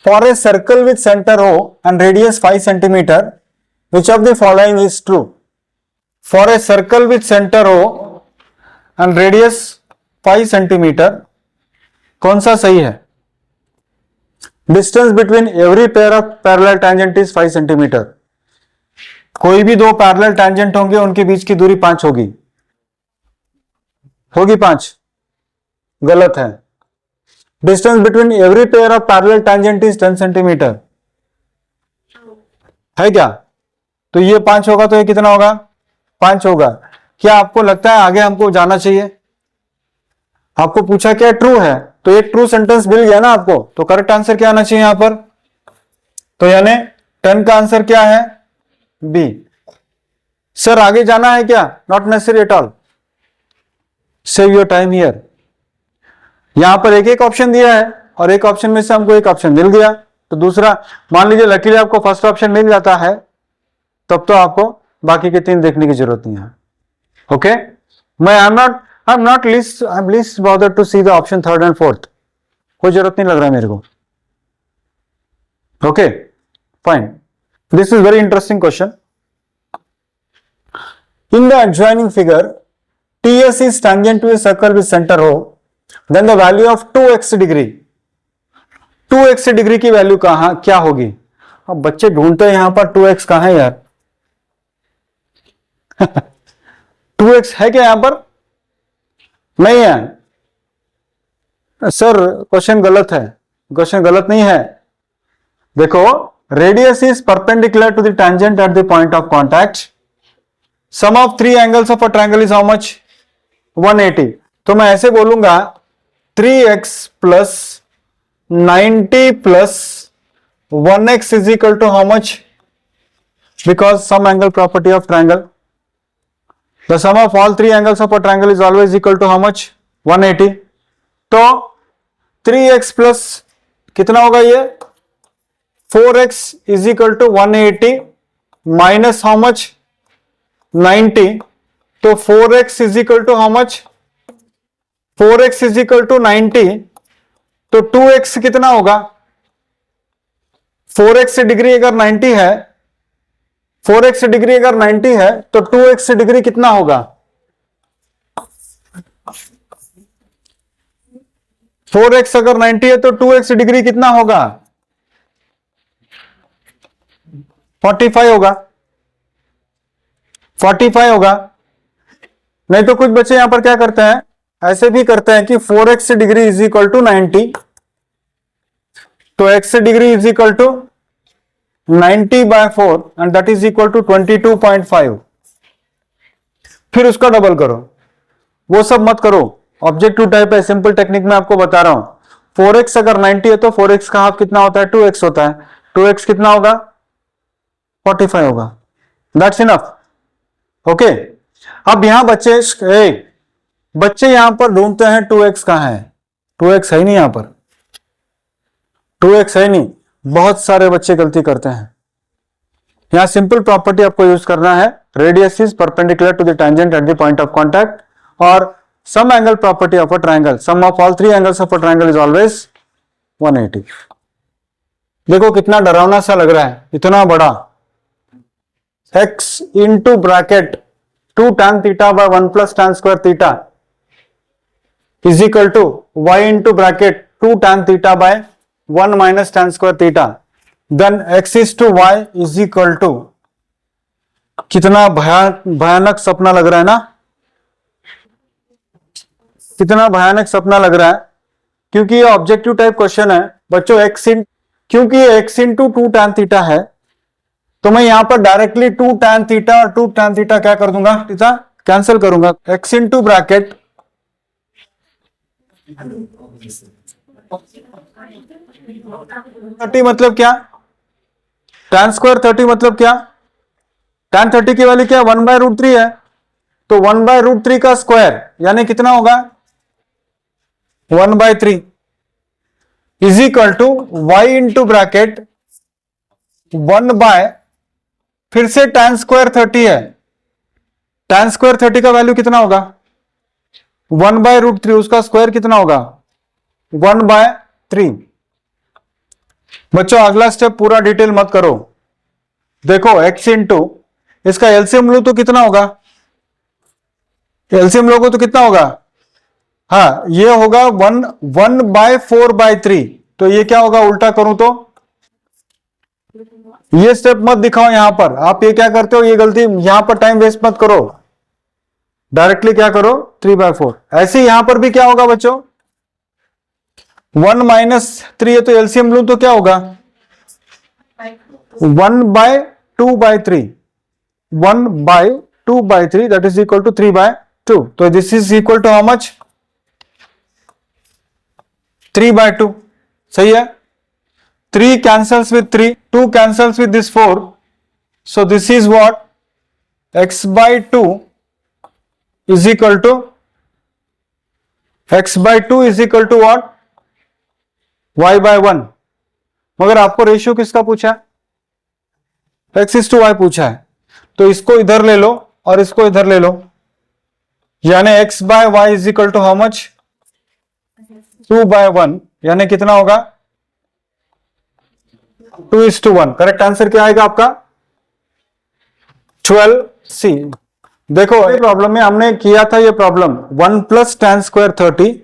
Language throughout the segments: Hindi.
For a circle with centre O and radius 5 centimetre which of the following is true? For a circle with centre O and radius 5 centimetre कौन सा सही है? Distance between every pair of parallel tangent is 5 centimetre. कोई भी दो पैरेलल टैंजेंट होंगे उनके बीच की दूरी 5 होगी। 5 गलत है। Distance between every pair of parallel tangent is 10 centimetre है क्या? तो ये 5 होगा तो ये कितना होगा? 5 होगा। क्या आपको लगता है आगे हमको जाना चाहिए? आपको पूछा क्या ट्रू है, तो एक ट्रू सेंटेंस मिल गया ना आपको, तो करेक्ट आंसर क्या आना चाहिए यहां पर? तो यानी 10 का आंसर क्या है? बी। सर आगे जाना है क्या? Not necessary at all, save your time here. यहां पर एक एक ऑप्शन दिया है और एक ऑप्शन में से हमको एक ऑप्शन मिल गया, तो दूसरा मान लीजिए लकीली आपको फर्स्ट ऑप्शन मिल जाता है, तब तो आपको बाकी के 3 देखने की जरूरत नहीं है। ओके, मैं I am least bothered to see the option 3rd and 4th। कोई जरूरत नहीं लग रहा है मेरे को। Okay fine, this is very interesting question. In the adjoining figure, TS is tangent to a circle with center O, then the value of 2x degree, 2x degree की वैल्यू कहां क्या होगी? अब बच्चे ढूंढते हैं यहां पर 2x कहां है यार? 2x है क्या यहां पर? नहीं है सर, क्वेश्चन गलत है। क्वेश्चन गलत नहीं है। देखो, radius is perpendicular to the tangent at the point of contact. Sum of 3 angles of a triangle is how much? 180। तो मैं ऐसे बोलूंगा 3x plus 90 plus 1x is equal to how much? Because sum angle property of triangle, the sum of all 3 angles of a triangle is always equal to how much? 180। तो 3x प्लस कितना होगा ये? 4x is equal to 180 minus how much? 90। तो 4x is equal to how much? 4x is equal to 90। तो 2x कितना होगा? 4x डिग्री अगर 90 है, 4x डिग्री अगर 90 है तो 2x डिग्री कितना होगा? 4x अगर 90 है तो 2x डिग्री कितना होगा? 45 होगा। 45 होगा। नहीं तो कुछ बच्चे यहां पर क्या करते हैं, ऐसे भी करते हैं कि 4x degree is equal to 90, तो x degree is equal to 90/4 and that is equal to 22.5। फिर उसका डबल करो। वो सब मत करो, ऑब्जेक्टिव टाइप है, सिंपल टेक्निक में आपको बता रहा हूं। 4x अगर 90 है तो 4x का हाफ कितना होता है? 2x होता है। 2x कितना होगा? 45 होगा। That's enough. ओके, अब यहां बच्चे यहां पर ढूंढते हैं 2x कहां है? 2x है नहीं यहां पर, 2x है नहीं। बहुत सारे बच्चे गलती करते हैं। यहां सिंपल प्रॉपर्टी आपको यूज करना है, radius is perpendicular to the tangent at the point of contact, और sum angle property of a triangle, sum of all 3 angles of a triangle is always 180। देखो कितना डरावना सा लग रहा है, इतना बड़ा x into bracket 2 tan theta by 1 plus tan square theta is equal to y into bracket 2 tan theta by 1 minus tan square theta, then x is to y is equal to, कितना भयानक सपना लग रहा है ना? कितना भयानक सपना लग रहा है, क्योंकि ये ऑब्जेक्टिव टाइप क्वेश्चन है बच्चों। क्योंकि ये x इंटू 2 tan थीटा है, तो मैं यहां पर डायरेक्टली 2 tan थीटा और 2 tan थीटा क्या कर दूंगा? थीटा कैंसिल करूंगा। x इंटू ब्रैकेट 30 मतलब क्या? tan स्क्वायर 30 मतलब क्या? tan 30 की वैल्यू क्या? 1/√3 है, तो 1/√3 का स्क्वायर यानी कितना होगा? 1/3 is equal to y into bracket 1 by, फिर से tan स्क्वायर 30 है, tan स्क्वायर 30 का वैल्यू कितना होगा? 1/√3, उसका स्क्वायर कितना होगा? 1/3। बच्चों अगला स्टेप पूरा डिटेल मत करो। देखो x इंटू इसका एलसीएम लो तो कितना होगा, एलसीएम लोगो तो कितना होगा, हाँ ये होगा 1/4/3। तो ये क्या होगा उल्टा करूं तो, ये स्टेप मत दिखाओ यहां पर, आप ये क्या करते हो, ये गलती यहां पर टाइम वेस्ट मत करो, डायरेक्टली क्या करो 3/4। ऐसे ही यहां पर भी क्या होगा बच्चों, 1 - 3 है तो एलसीएम लूं तो क्या होगा 1/2/3, 1/2/3 दैट इज इक्वल टू 3/2। तो this is equal to how much 3/2, सही है। 3 cancels with 3, 2 cancels with this 4, so this is what x/2 is equal to what y/1। मगर आपको रेशियो किसका पूछा है, x/y पूछा है, तो इसको इधर ले लो और इसको इधर ले लो, यानी x/y is equal to how much 2/1, यानी कितना होगा 2:1। करेक्ट आंसर क्या आएगा आपका 12C। देखो ये प्रॉब्लम में हमने किया था, ये प्रॉब्लम 1 + tan² 30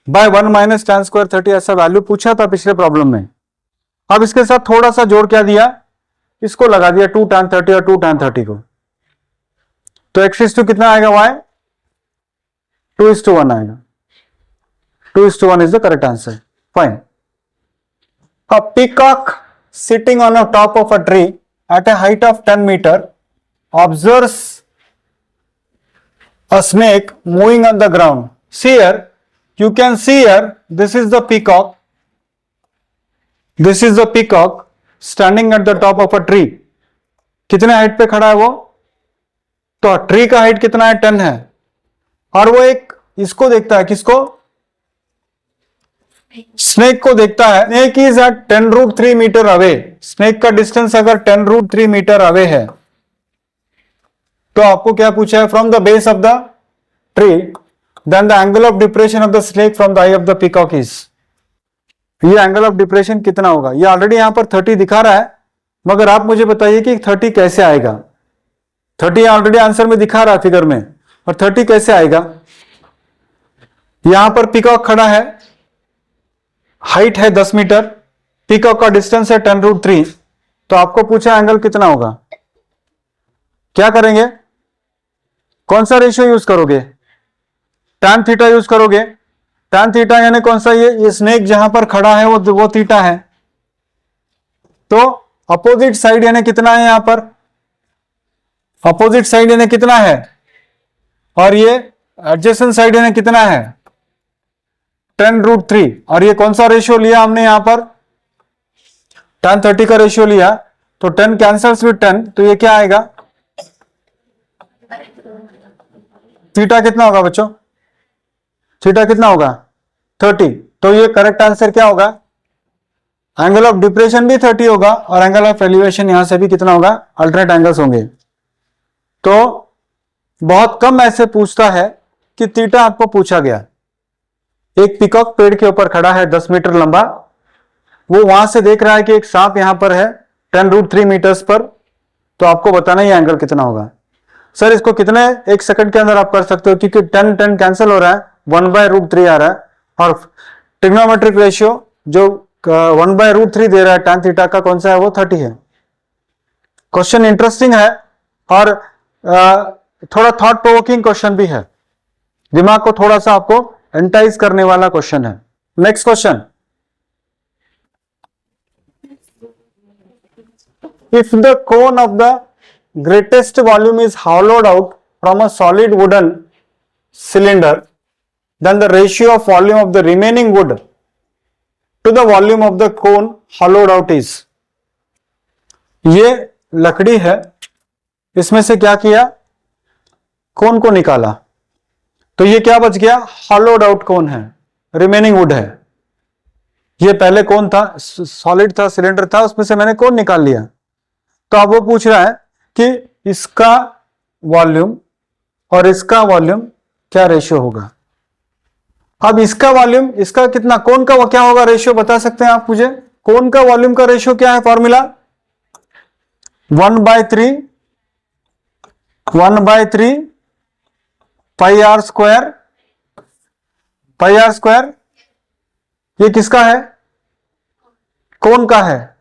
बाय 1 - tan² 30 ऐसा वैल्यू पूछा था पिछले प्रॉब्लम में। अब इसके साथ थोड़ा सा जोड़ क्या दिया, इसको लगा दिया 2 tan 30 और 2 tan 30 को, तो x कितना आएगा y 2:1 आएगा। 2:1 is the correct answer, fine. A peacock sitting on the top of a tree at a height of 10 meter observes a snake moving on the ground. See here, you can see here, this is the peacock. This is the peacock standing at the top of a tree. कितने हाइट पे खड़ा है वो, तो ट्री का हाइट कितना है 10 है, और वो एक इसको देखता है, किसको, स्नेक को देखता है। Snake is at 10√3 metre away, snake का डिस्टेंस अगर 10√3 मीटर अवे है, तो आपको क्या पूछा है, from the base of the tree then the angle of depression of the snake from the eye of the peacock is. ये एंगल ऑफ डिप्रेशन कितना होगा, ये ऑलरेडी यहां पर 30 दिखा रहा है, मगर आप मुझे बताइए कि 30 कैसे आएगा। 30 ऑलरेडी आंसर में दिखा रहा है फिगर में, और 30 कैसे आएगा। यहां पर पीकॉक खड़ा है, हाइट है 10 मीटर, पीकॉक का डिस्टेंस है 10√3, तो आपको पूछा एंगल कितना होगा। क्या करेंगे, कौन सा रेशियो यूज करोगे, tan थीटा यूज करोगे। tan थीटा यानी कौन सा, ये स्नेक जहां पर खड़ा है वो थीटा है, तो अपोजिट साइड यानी कितना है, यहां पर अपोजिट साइड यानी कितना है, और ये एडजेसेंट साइड यानी कितना है 10√3, और ये कौन सा रेशियो लिया हमने यहां पर tan 30 का रेशियो लिया, तो 10 कैंसल्स विद 10, तो ये क्या आएगा, थीटा कितना होगा बच्चों, थीटा कितना होगा 30। तो ये करेक्ट आंसर क्या होगा, एंगल ऑफ डिप्रेशन भी 30 होगा, और एंगल ऑफ एलिवेशन यहां से भी कितना होगा, अल्टरनेट एंगल्स होंगे। तो बहुत कम ऐसे पूछता है कि थीटा आपको पूछा गया। एक पीकॉक पेड़ के ऊपर खड़ा है 10 मीटर लंबा, वो वहां से देख रहा है कि एक सांप यहां पर है 10√3 मीटर्स पर, तो आपको बताना ही एंगल कितना होगा। सर इसको कितने, 1 सेकंड के अंदर आप कर सकते हो, क्योंकि 10 कैंसिल हो रहा है, 1/√3 आ रहा है, और ट्रिग्नोमेट्रिक रेशियो जो 1/√3 दे रहा है tan थीटा का, कौन सा है, वो 30 है। क्वेश्चन इंटरेस्टिंग है, और थोड़ा थॉट प्रोवोकिंग क्वेश्चन भी है, दिमाग को थोड़ा सा आपको एंटाइज करने वाला क्वेश्चन है। Next question, if the cone of the greatest volume is hollowed out from a solid wooden cylinder, then the ratio of volume of the remaining wood to the volume of the cone hollowed out is। ये लकड़ी है, इसमें से क्या किया, कोन को निकाला, तो ये क्या बच गया, hollowed out कोन है, रिमेनिंग वुड है। ये पहले कोन था, सॉलिड था, सिलेंडर था, उसमें से मैंने कोन निकाल लिया। तो अब वो पूछ रहा है कि इसका वॉल्यूम और इसका वॉल्यूम क्या रेशियो होगा। अब इसका वॉल्यूम, इसका कितना, कोन का क्या होगा रेशियो, बता सकते हैं आप मुझे, कोन का वॉल्यूम का रेशियो क्या है फॉर्मूला? 1/3 पाई आर स्क्वायर, ये किसका है? कोन का है।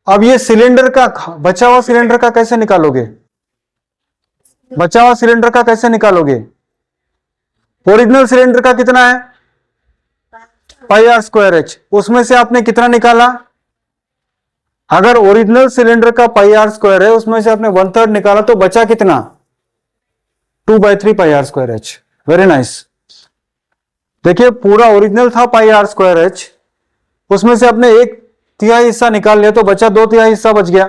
अब ये सिलेंडर का बचा हुआ सिलेंडर का कैसे निकालोगे? ओरिजिनल सिलेंडर का कितना है? पाई आर स्क्वायर एच। उसमें से आपने कितना निकाला? अगर ओरिजिनल सिलेंडर का पाई आर स्क्वायर है, उसमें से आपने 1/3 निकाला, तो बचा कितना? 2/3 pi r square h. Very nice. देखिए पूरा ओरिजिनल था पाई आर स्क्वायर एच, उसमें से आपने 1/3 हिस्सा निकाल लिया, तो बचा 2/3 हिस्सा बच गया।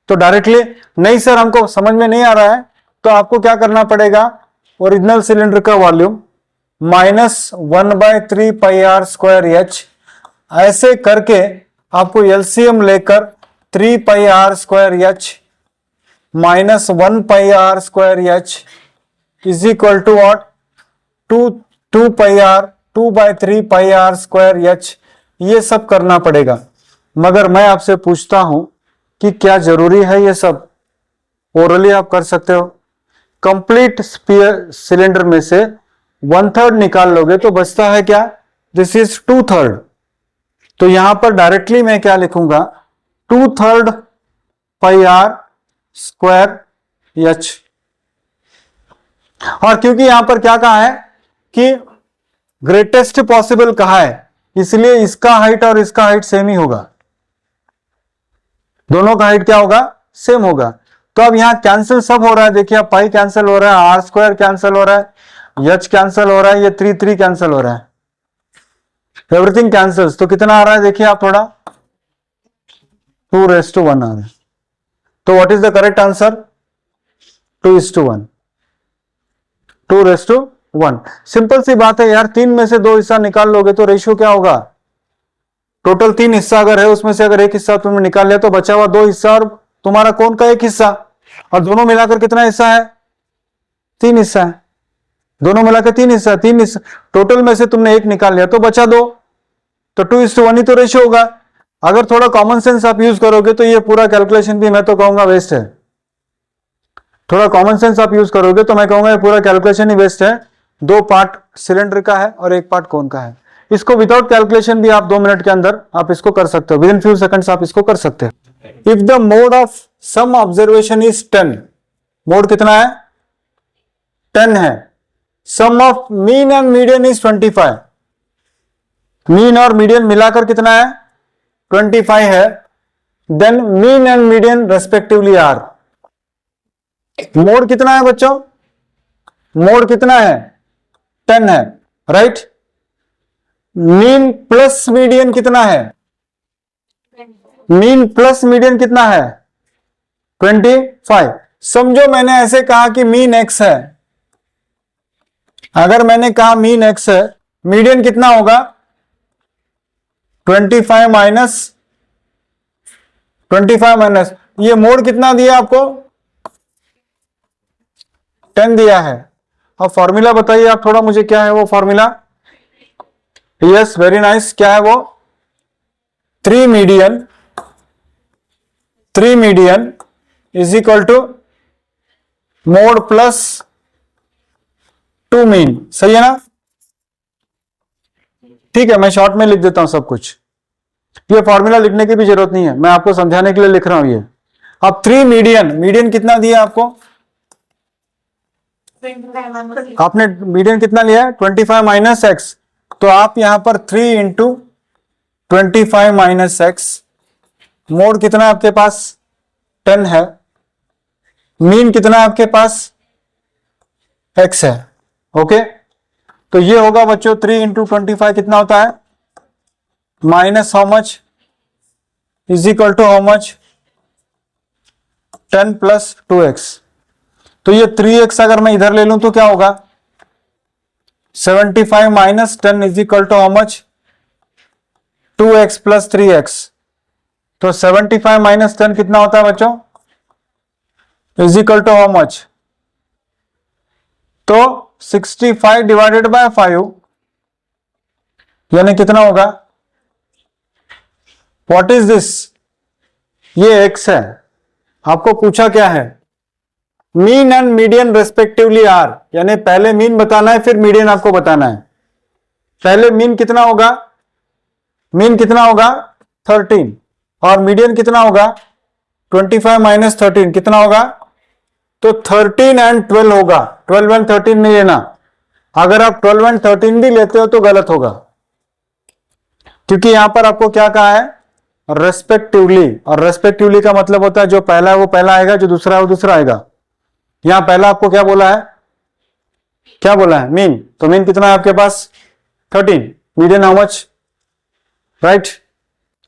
तो डायरेक्टली नहीं सर हमको समझ में नहीं आ रहा है, तो आपको क्या करना पड़ेगा? ओरिजिनल सिलेंडर का volume minus 1/3 pi r square h, ऐसे करके आपको एलसीएम लेकर 3 pi r square h minus 1 pi r square h is equal to what? 2/3 pi r square h. ये सब करना पड़ेगा। मगर मैं आपसे पूछता हूं कि क्या जरूरी है ये सब? ओरली आप कर सकते हो। कंप्लीट सिलेंडर में से 1/3 निकाल लोगे तो बचता है क्या? This is 2/3। तो यहां पर डायरेक्टली मैं क्या लिखूंगा? 2/3 पाई आर स्क्वायर एच। और क्योंकि यहां पर क्या कहा है कि ग्रेटेस्ट पॉसिबल कहा है, इसलिए इसका हाइट और इसका हाइट सेम ही होगा। दोनों का हाइट क्या होगा? सेम होगा। तो अब यहां कैंसिल सब हो रहा है। देखिए अब पाई कैंसिल हो रहा है, आर स्क्वायर कैंसिल हो रहा है, एच कैंसिल हो रहा है, ये 3 कैंसिल हो रहा है, एवरीथिंग कैंसिल्स। तो कितना आ रहा है देखिए आप थोड़ा? 2:1 आ रहा है। तो what is the correct answer? 2:1। 2:1। Simple सी बात है यार, 3 में से 2 हिस्सा निकाल लोगे तो रेशियो क्या होगा? टोटल 3 हिस्सा अगर है, उसमें से अगर एक हिस्सा तुमने निकाल लिया तो बचा हुआ 2 हिस्सा और तुम्हारा कोन का 1 हिस्सा, और दोनों मिलाकर कितना हिस्सा है? 3 हिस्सा है। दोनों मिलाकर 3 हिस्सा, 3 हिस्सा टोटल में से तुमने 1 निकाल लिया तो बचा 2, तो 2:1 ही तो रेशियो होगा। अगर थोड़ा कॉमन सेंस आप यूज करोगे तो ये पूरा कैलकुलेशन भी मैं तो कहूंगा वेस्ट है। थोड़ा कॉमन सेंस आप यूज करोगे तो मैं कहूंगा ये पूरा कैलकुलेशन ही वेस्ट है। 2 पार्ट सिलेंडर का है और 1 पार्ट कोन का है। इसको विदाउट कैलकुलेशन भी आप 2 मिनट के अंदर आप इसको कर सकते हो, विद इन फ्यू सेकंड्स आप इसको कर सकते हो। If the mode of sum observation is 10, mode कितना है? 10 है। Sum of mean and median is 25, mean और मीडियन मिलाकर कितना है? 25 है। Then mean and median respectively are. Mode कितना है बच्चों? मोड कितना है? 10 है, राइट। मीन प्लस मीडियन कितना है? मीन प्लस मीडियन कितना है? 25। समझो मैंने ऐसे कहा कि मीन एक्स है। अगर मैंने कहा मीन एक्स है, मीडियन कितना होगा? 25 माइनस ये मोड कितना दिया आपको? 10 दिया है। अब फॉर्मूला बताइए आप थोड़ा मुझे, क्या है वो फॉर्मूला? Yes, very nice. क्या है वो? 3 median is equal to mode plus 2 mean. सही है ना? ठीक है, मैं शॉर्ट में लिख देता हूं सब कुछ। ये फॉर्मूला लिखने की भी जरूरत नहीं है, मैं आपको समझाने के लिए लिख रहा हूं ये। अब 3 मीडियन कितना दिया आपको? आपने मीडियन कितना लिया है? 25 माइनस एक्स। तो आप यहां पर 3 इंटू 25 माइनस एक्स। मोड कितना है आपके पास? 10 है। मीन कितना है आपके पास? एक्स है। ओके, तो ये होगा बच्चों 3 इंटू 25 कितना होता है? Minus how much is equal to how much? 10 plus 2x। तो ये 3x अगर मैं इधर ले लूं तो क्या होगा? 75 minus 10 is equal to how much? 2x plus 3x। तो 75 माइनस 10 कितना होता है बच्चों? Is equal to how much? तो 65 डिवाइडेड बाय 5 यानी कितना होगा? What is this? ये x है। आपको पूछा क्या है? Mean and median respectively are, यानी पहले मीन बताना है फिर मीडियन आपको बताना है। पहले मीन कितना होगा? मीन कितना होगा? 13। और मीडियन कितना होगा? 25 माइनस 13 कितना होगा? तो 13 एंड 12 होगा। 12 एंड 13 नहीं लेना। अगर आप 12 एंड 13 भी लेते हो तो गलत होगा, क्योंकि यहां पर आपको क्या कहा है? रेस्पेक्टिवली। और रेस्पेक्टिवली का मतलब होता है जो पहला है वो पहला आएगा, जो दूसरा है वो दूसरा आएगा। यहां पहला आपको क्या बोला है? क्या बोला है? मीन। तो मीन कितना है आपके पास? 13। Median how much? राइट?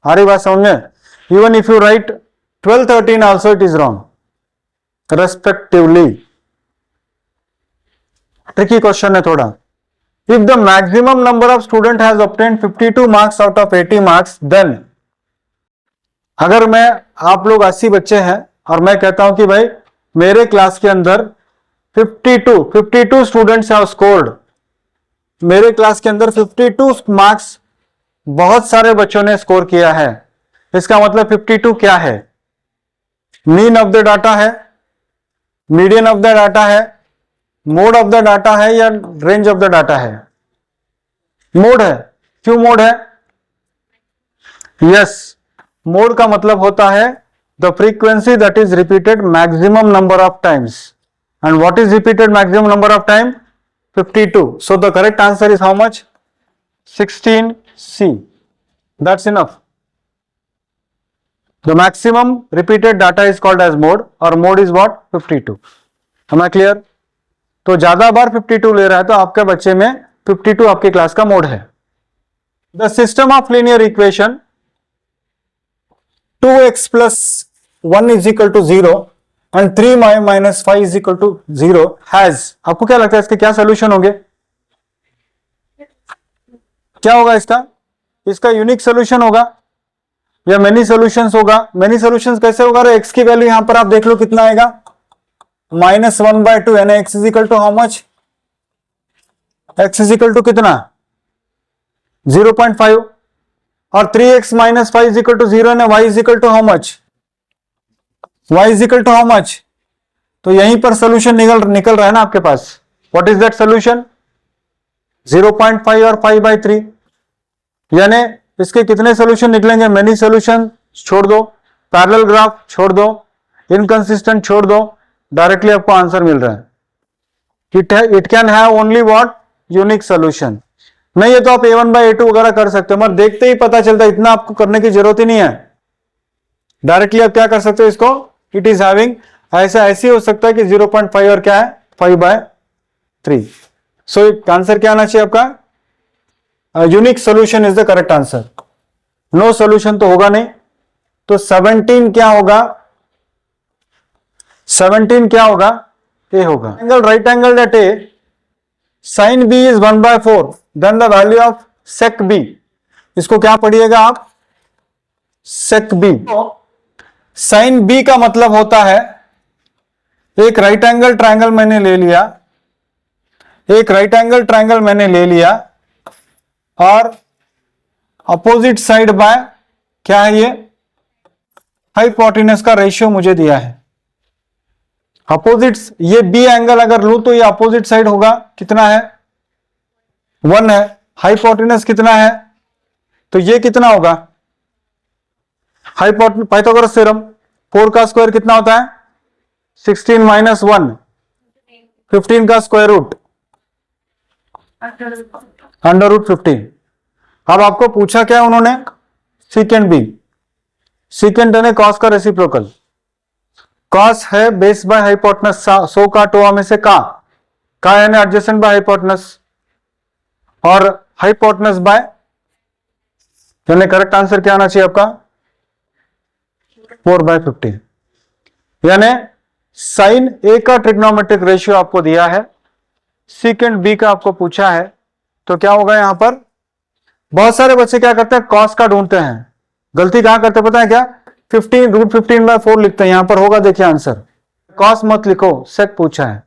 आ रही बात समझ में? Even if you write 12 13 also it is wrong. Respectively tricky question है थोड़ा। If the maximum number of student has obtained 52 marks out of 80 marks, then अगर मैं, आप लोग 80 बच्चे हैं और मैं कहता हूं कि भाई मेरे क्लास के अंदर 52 स्टूडेंट्स हैव स्कोर्ड, मेरे क्लास के अंदर 52 मार्क्स बहुत सारे बच्चों ने स्कोर किया है, इसका मतलब 52 क्या है? मीन ऑफ द डाटा है, मीडियन ऑफ द डाटा है, मोड ऑफ द डाटा है, या रेंज ऑफ द डाटा है? मोड है। क्यों मोड है? यस, मोड का मतलब होता है the frequency that is repeated maximum number of times. And what is repeated maximum number of time? 52. So the correct answer is how much? 16C. That's enough. The maximum repeated data is called as mode, और mode is what? 52. Am I clear? तो ज्यादा बार 52 ले रहा है तो आपके बच्चे में 52 आपकी क्लास का मोड है। The system of linear equation 2x plus 1 is equal to 0 and 3y minus 5 is equal to 0 has, आपको क्या लगता है इसके क्या सोल्यूशन होंगे? क्या होगा इसका? इसका यूनिक सोल्यूशन होगा या मेनी सोल्यूशंस होगा? मेनी सोल्यूशंस कैसे होगा? एक्स की वैल्यू यहां पर आप देख लो कितना आएगा? -1/2, यानी x is equal to how much? X is equal to कितना? 0.5। और 3x minus 5 is equal to 0 है, y is equal to how much? y is equal to how much? तो यहीं पर सोल्यूशन निकल रहा है ना आपके पास। What is that solution? 0.5 और 5/3, यानी इसके कितने सोल्यूशन निकलेंगे? मेनी सोल्यूशन छोड़ दो, पैरेलल ग्राफ छोड़ दो, इनकंसिस्टेंट छोड़ दो, डायरेक्टली आपको आंसर मिल रहा है। It can have only what? Unique solution. नहीं है तो आप a1/a2 वगैरह कर सकते हो, मगर देखते ही पता चलता है, इतना आपको करने की जरूरत ही नहीं है। डायरेक्टली आप क्या कर सकते हो इसको? इट इज हैविंग, ऐसे हो सकता है कि 0.5 और क्या है? 5/3। सो आंसर क्या आना चाहिए आपका? Unique solution is the correct answer. No solution तो होगा नहीं। तो 17 क्या होगा? 17 क्या होगा? ए होगा। Angle right angle at A, sine B is 1/4, then the value of sec B, इसको क्या पढ़िएगा आप? सेक बी। साइन बी का मतलब होता है, एक राइट एंगल ट्रायंगल मैंने ले लिया, एक राइट एंगल ट्रायंगल मैंने ले लिया और अपोजिट साइड बाय क्या है? ये हाइपोटेनस का रेशियो मुझे दिया है। अपोजिट, ये बी एंगल अगर लूं तो ये अपोजिट साइड होगा, कितना है? 1 है। हाइपोटेनस कितना है? तो ये कितना होगा? पाइथागोरस थ्योरम, 4 का स्क्वायर कितना होता है? 16 माइनस 1, 15 का स्क्वायर रूट, √15। अब आपको पूछा क्या उन्होंने? सीकेंट बी। सीकेंट यानी कॉस का रेसिप्रोकल। कॉस है बेस बाय हाइपोटेनस, 100 का टोआ में से का यानी एडजेसेंट बाय हाइपोटेनस, और हाइपोटेनस बाय, यानी करेक्ट आंसर क्या आना चाहिए आपका? 4/15। यानी साइन ए का ट्रिग्नोमेट्रिक रेशियो आपको दिया है, सीकेंट बी का आपको पूछा है, तो क्या होगा यहां पर? बहुत सारे बच्चे क्या करते हैं? कॉस का ढूंढते हैं। गलती कहां करते पता है क्या? 15 √15/4 लिखते हैं। यहां पर होगा, देखिए आंसर। कॉस मत लिखो, सेक पूछा है।